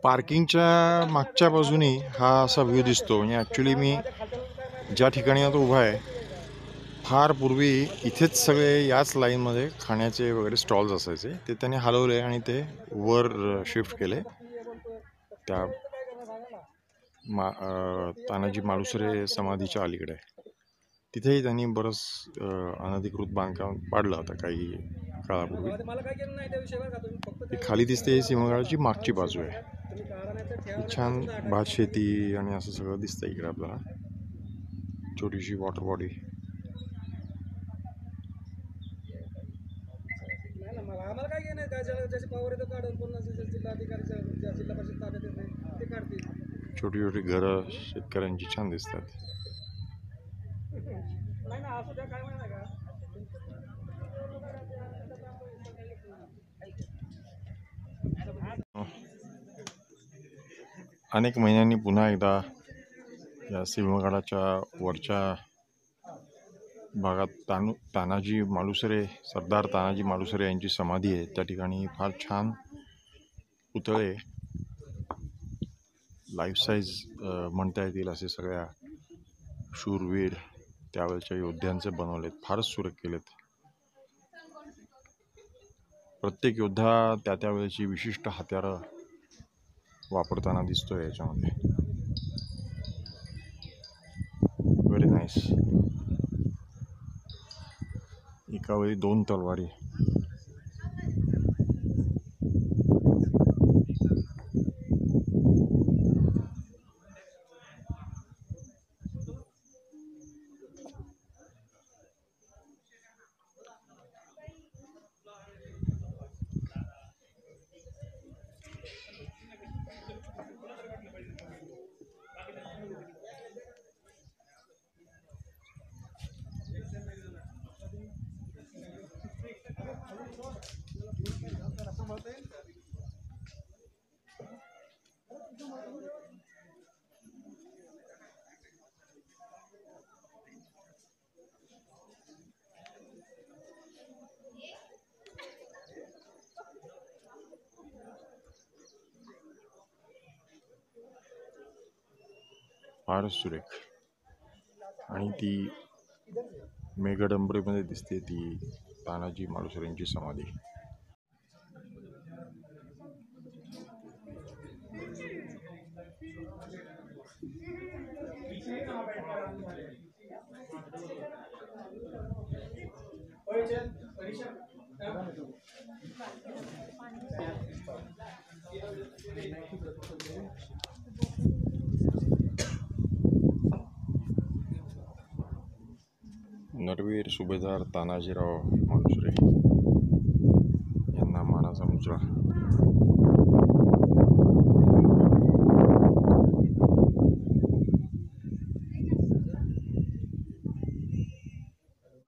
पार्किंगच्या मागच्या बाजूनी हा असा व्ह्यू दिसतो. म्हणजे ॲक्च्युली मी ज्या ठिकाणी आता उभा आहे फार पूर्वी इथेच सगळे याच लाईनमध्ये खाण्याचे वगैरे स्टॉल्स असायचे. ते त्यांनी हलवले आणि ते वर शिफ्ट केले. त्या तानाजी मालुसरे समाधीच्या अलीकडे तिथेही त्यांनी बरंच अनधिकृत बांधकाम पाडलं होतं काही काळापूर्वी. ही खाली दिसते सिंहगडाची मागची बाजू आहे. छान भात शेती आणि असं सगळं दिसतं इकडे आपल्याला. छोटीशी वॉटर बॉडी. छोटी छोटी घरं शेतकऱ्यांची छान दिसतात. अनेक महिन्यांनी पुन्हा एकदा या सिंहगडाच्या वरच्या भागात तानाजी मालुसरे, सरदार तानाजी मालुसरे यांची समाधी आहे. त्या ठिकाणी फार छान पुतळे लाईफ साईज म्हणता येतील असे सगळ्या शूरवीर त्यावेळेच्या योद्ध्यांचे बनवलेत. फारच सुरेख केलेत. प्रत्येक योद्धा त्या वेळेची विशिष्ट हत्यारं वापरताना दिसतोय याच्यामध्ये. Very nice. एका वेळी 2 तलवारी. फारच सुरेख. आणि ती मेघडंबरीमध्ये दिसते ती तानाजी मालुसरेंची समाधी. नरवीर सुभेदार तानाजीराव मालुसरे यांना मानाचा मुजरा.